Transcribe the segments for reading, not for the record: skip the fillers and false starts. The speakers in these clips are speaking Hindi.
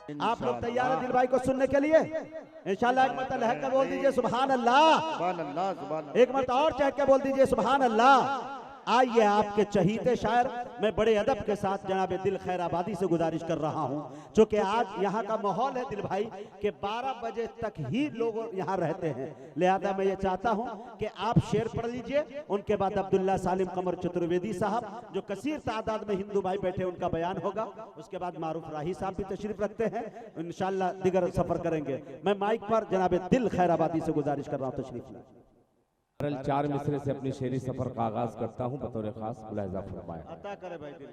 आप लोग तैयार हैं दिल भाई को सुनने के लिए? इंशाल्लाह एक मरतबा लहक कर बोल दीजिए सुभान अल्लाह। सुभान अल्लाह, सुभान अल्लाह। एक मरतबा और चहक के बोल दीजिए सुभान अल्लाह। आइए आपके चहीते शायर मैं बड़े अदब के साथ जनाब दिल खैराबादी से गुजारिश कर रहा हूं, चूंकि आज यहाँ का माहौल है दिल भाई के 12 बजे तक ही लोग यहाँ रहते हैं, लिहाजा मैं ये चाहता हूं कि आप शेर पढ़ लीजिए, उनके बाद अब्दुल्ला सालिम कमर चतुर्वेदी साहब जो कसीर तादाद में हिंदू भाई बैठे उनका बयान होगा, उसके बाद मारूफ राही साहब भी तशरीफ रखते हैं, इंशाल्लाह दिगर सफर करेंगे। मैं माइक पर जनाब दिल खैराबादी से गुजारिश कर रहा हूँ तशरीफ लाए। 4 मिसरे से अपनी शेरी सफर का आगाज करता हूं, बतौर खास मुलाहिजा फरमाएं। अता करे भाई दिल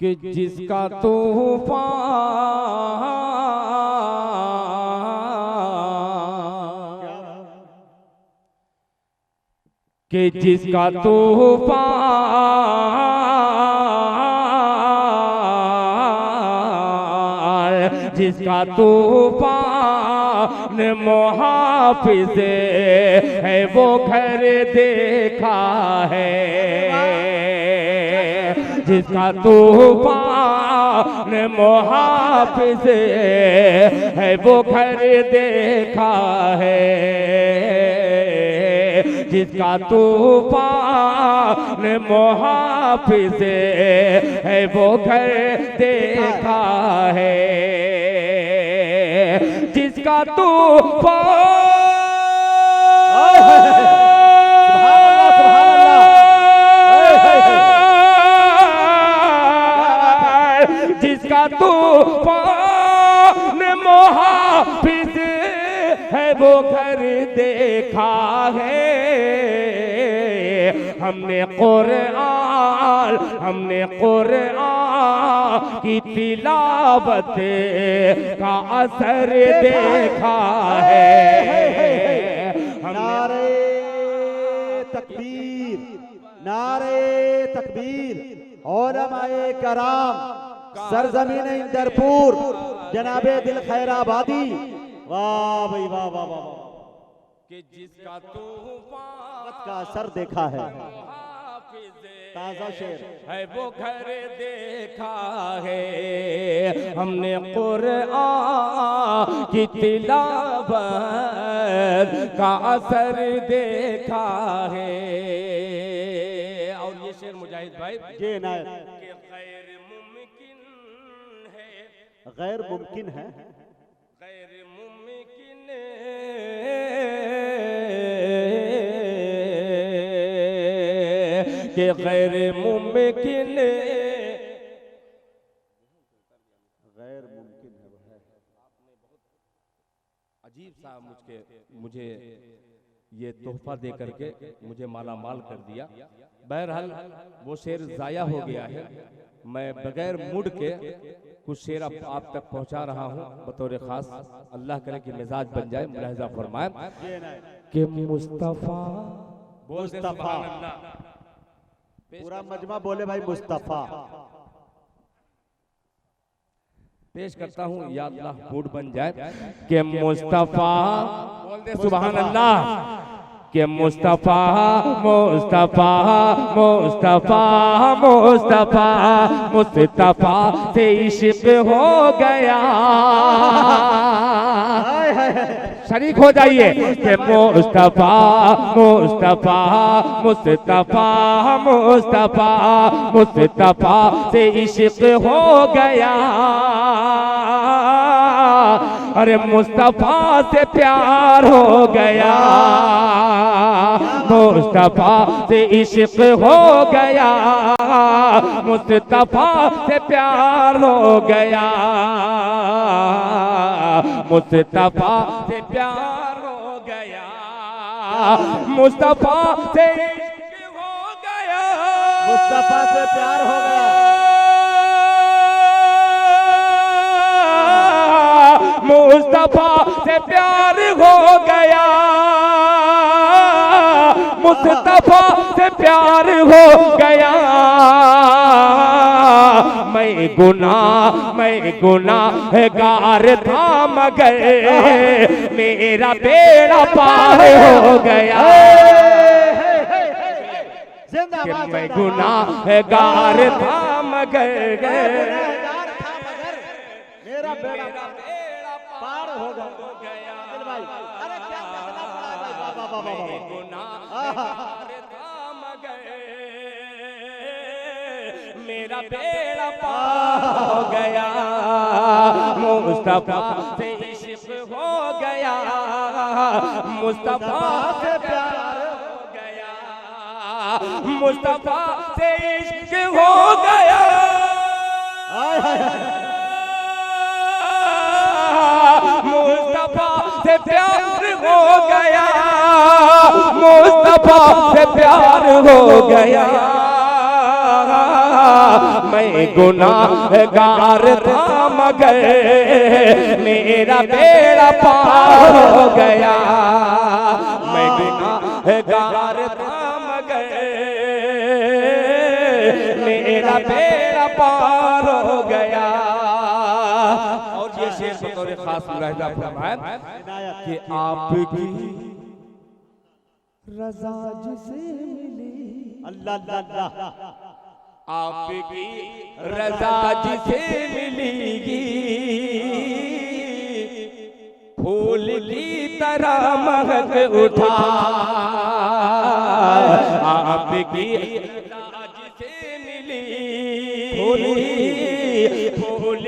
कि जिसका तूफान कि जिसका तूफान जिसका तूफान मुहाफिज है वो घर देखा है, जिसका तूफान मुहाफिज है वो घर देखा है, जिसका तूफान मुहाफिज है वो घर देखा है, जिसका तूफान जिसका तूफान मुहाफिज है वो घर देखा है, हमने कुरान की तिलावत का असर देखा है, नारे तकबीर, नारे तकबीर। उलमाए कराम सरजमीन इंदरपुर जनाबे दिल खैराबादी, वाह भाई वाह वाह वाह, कि जिसका तूफान का असर देखा है, ताजा शेर है वो घर देखा है, हमने कुरान की तिलावत का असर देखा है। और ये शेर मुजाहिद भाई ये नायत कि गैर मुमकिन है, गैर मुमकिन है, गैर मुमकिन कि गैर मुमकिन गैर मुमकिन है। अजीब सा मुझे ये तोहफा दे करके मुझे माला माल कर दिया। बहरहाल वो शेर जाया हो गया है, मैं बगैर मूड के कुछ शेर आप तक पहुंचा रहा हूं बतौर खास। अल्लाह करे कि मिजाज बन जाए, मुलाहिजा फरमाए कि मुस्तफा मुस्तफा, पूरा मजमा बोले भाई मुस्तफा। पेश करता हूँ, या अल्लाह मूड बन जाए कि मुस्तफा बोल दे सुभान अल्लाह, कि मुस्तफा मुस्तफा मुस्तफा मुस्तफा मुस्तफा से इश्क हो गया, शरीक हो जाइए कि मुस्तफा मुस्तफा मुस्तफा मुस्तफा मुस्तफा से इश्क हो गया, अरे मुस्तफा से प्यार हो गया, मुस्तफा से इश्क हो गया, मुस्तफा से प्यार हो गया, मुस्तफा से प्यार हो गया, मुस्तफा से इश्क हो गया, मुस्तफा से प्यार हो गया, मुस्तफा से प्यार हो गया, मुस्तफा से प्यार हो गया, मैं गुनाहगार था मगर मेरा बेड़ा पार हो गया, कि मैं गुनाहगार था मगर गुनहगार था मगर मेरा बेड़ा पार हो गया। दिल भाई अरे क्या कहना पड़ा है भाई, वाह वाह वाह वाह। गुनाहगार था मगर मेरा बेड़ा पार हो गया। मुस्तफा से इश्क हो गया, मुस्तफा से प्यार हो गया, मुस्तफा से इश्क हो गया, मुस्तफा से प्यार हो गया, मुस्तफा से प्यार हो गया। मैं गुनाहगार था मगर मेरा बेड़ा पार हो गया। मैं गुनाहगार था मगर मेरा बेड़ा पार हो गया। और ये शेर बतौर खास मुलाहिजा फरमाया कि आपकी रज़ा जिसे मिली, अल्लाह अल्लाह, आपकी रज़ा जिसे मिलेगी फूल की तरह महक उठा। आपकी रज़ा जिसे मिली फूल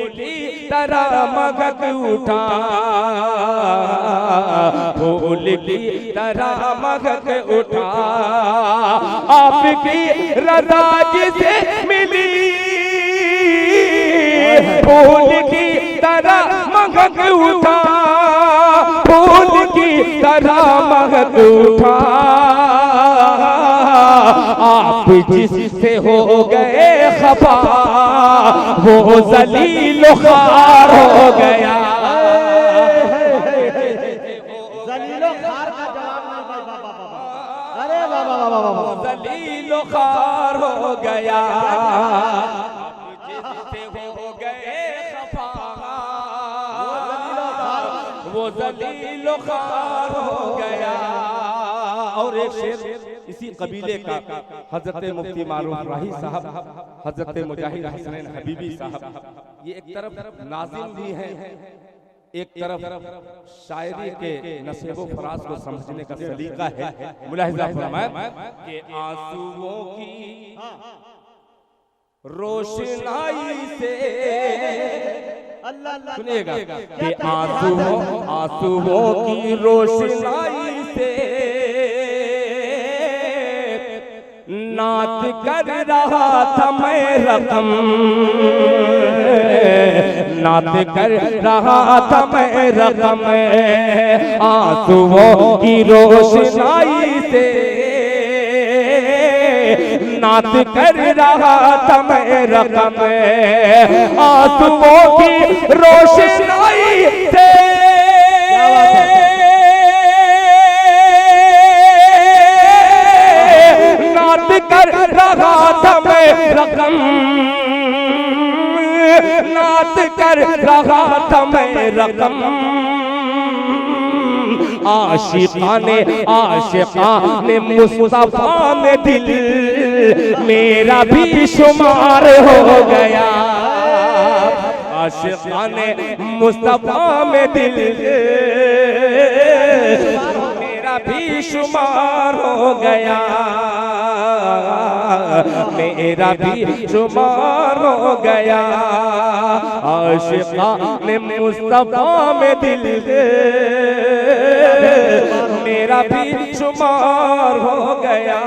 की तरह महक उठा, फूल की तरह महक उठा। आपकी रज़ा जिसे मिली फूल की तरह महक उठा, फूल की तरह महक उठा। आप जिससे हो गए खफा वो ज़लील ख़ार हो गया। ज़लीलो ख़ार का जवाब नहीं भाई, वाह वाह वाह। अरे वाह वाह वाह वाह, ज़लील ख़ार हो गया। जिससे हो गए खफा वो ज़लील ख़ार हो गया। और एक शेर इसी कबीले का हजरत मुफ्ती मारूफ राही साहब, हजरत मुजाहिद हसनैन हबीबी साहब, ये एक तरफ नाज़िम भी हैं, एक तरफ शायरी के नसेबो फराज को समझने का सलीका है। मुलाहिजा फरमाया कि आंसुओं की रोशनाई से, सुनिएगा कि आंसुओं की रोशनाई से नात कर रहा था मैं रकम, नात कर रहा था मैं रकम। आंसुओं की रोशनाई से नात कर रहा था मैं रकम। आंसुओं की रोशनाई से नात कर रहा था मैं रकम, नात कर रहा था मैं रकम। आशिकाने मुस्तफा में दिल मेरा भी शुमार हो गया। आशिकाने मुस्तफा में दिल मेरा भी शुमार हो गया, मेरा भी शुमार हो गया। आशिकाने मुस्तफा में दिल मेरा भी शुमार हो गया।